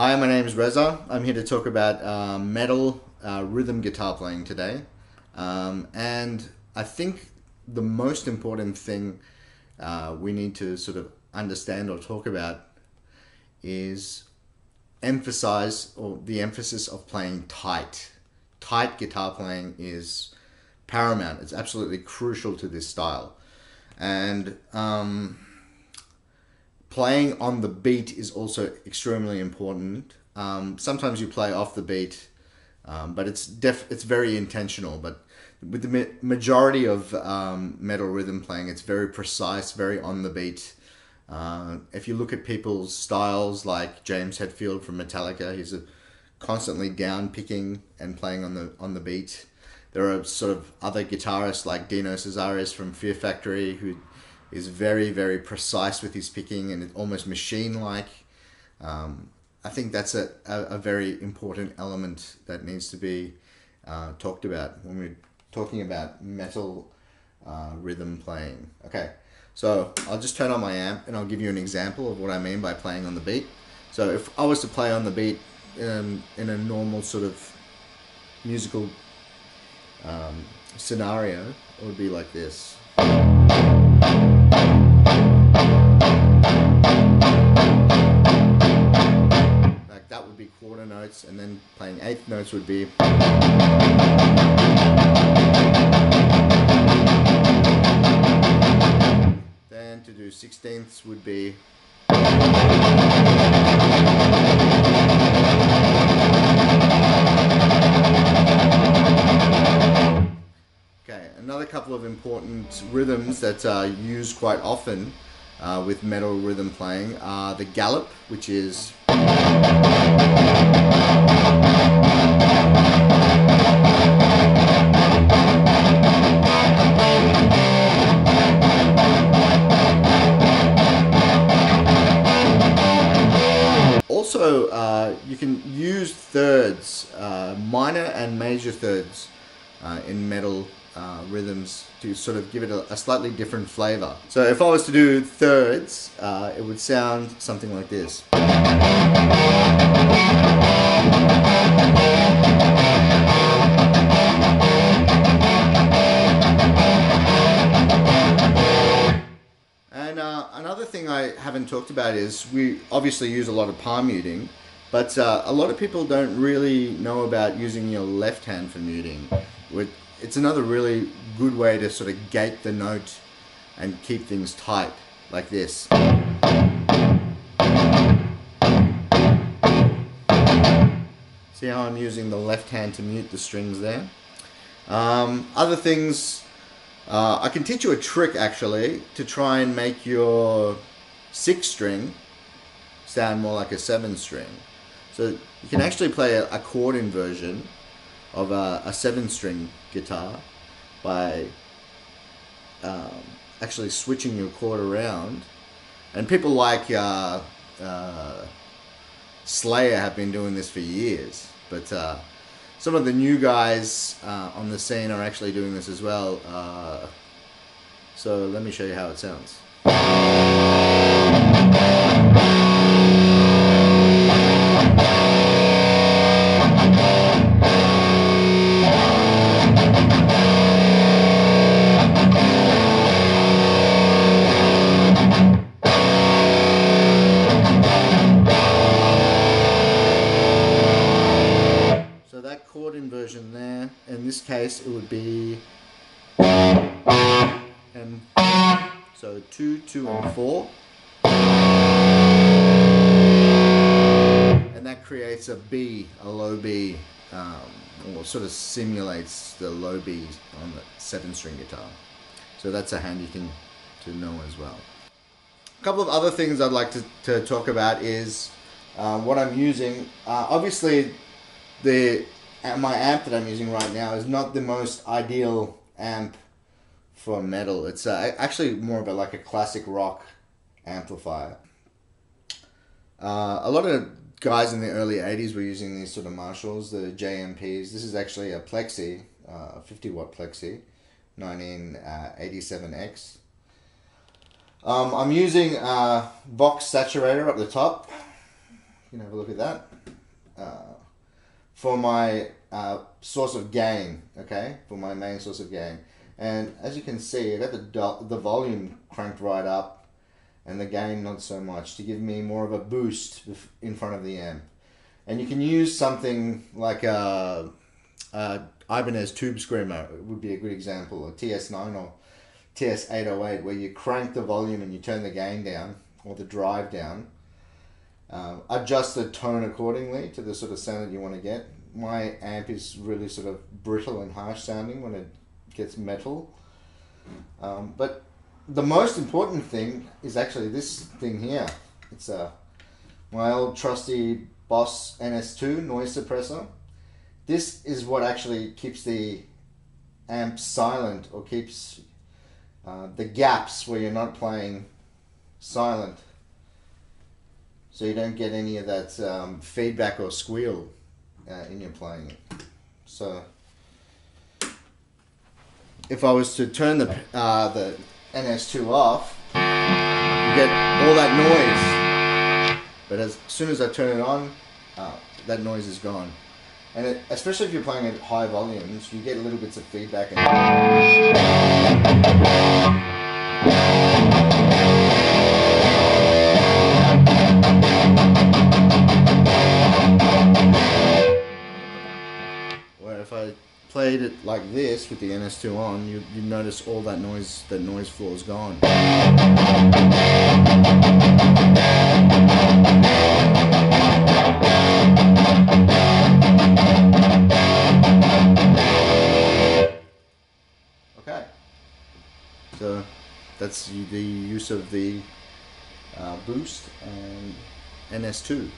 Hi, my name is Reza. I'm here to talk about metal rhythm guitar playing today. And I think the most important thing we need to sort of understand or talk about is the emphasis of playing tight. Tight guitar playing is paramount. It's absolutely crucial to this style. And playing on the beat is also extremely important. Sometimes you play off the beat, but it's very intentional. But with the majority of metal rhythm playing, it's very precise, very on the beat. If you look at people's styles like James Hetfield from Metallica, he's constantly down picking and playing on the beat. There are sort of other guitarists like Dino Cesaris from Fear Factory who is very, very precise with his picking and almost machine-like. I think that's a very important element that needs to be talked about when we're talking about metal rhythm playing. Okay, so I'll just turn on my amp and I'll give you an example of what I mean by playing on the beat. So if I was to play on the beat in a normal sort of musical scenario, it would be like this. Like that would be quarter notes, and then playing eighth notes would be. Then to do sixteenths would be. Okay, another couple of important rhythms that are used quite often with metal rhythm playing are the gallop, which is also you can use thirds, minor and major thirds in metal rhythms to sort of give it a slightly different flavor. So if I was to do thirds, it would sound something like this. And another thing I haven't talked about is we obviously use a lot of palm muting, but a lot of people don't really know about using your left hand for muting. It's another really good way to sort of gate the note and keep things tight, like this. See how I'm using the left hand to mute the strings there? Other things, I can teach you a trick actually to try and make your 6 string sound more like a 7 string. So you can actually play a chord inversion of a 7 string guitar by actually switching your chord around, and people like Slayer have been doing this for years, but some of the new guys on the scene are actually doing this as well, so let me show you how it sounds. So that chord inversion there, in this case it would be, and so 2, 2 and 4, and that creates a B, a low B, or sort of simulates the low B on the 7 string guitar. So that's a handy thing to know as well. A couple of other things I'd like to talk about is what I'm using. Obviously my amp that I'm using right now is not the most ideal amp for metal. It's actually more of like a classic rock amplifier. A lot of guys in the early 80s were using these sort of Marshalls, the JMPs. This is actually a Plexi, 50 watt Plexi, 1987X. I'm using Vox Saturator up the top. You can have a look at that. for my source of gain, okay, for my main source of gain. And as you can see, I got the volume cranked right up and the gain not so much to give me more of a boost in front of the amp. And you can use something like a Ibanez Tube Screamer. It would be a good example, a TS9 or TS808, where you crank the volume and you turn the gain down or the drive down. Adjust the tone accordingly to the sort of sound that you want to get. My amp is really sort of brittle and harsh sounding when it gets metal. But the most important thing is actually this thing here. It's my old trusty Boss NS2 noise suppressor. This is what actually keeps the amp silent, or keeps the gaps where you're not playing silent, so you don't get any of that feedback or squeal in your playing. So if I was to turn the NS2 off, you get all that noise, but as soon as I turn it on, that noise is gone. And especially if you're playing at high volumes, you get little bits of feedback. Where if I played it like this with the NS2 on, you notice all that noise floor is gone. Okay, so that's the use of the boost and NS2.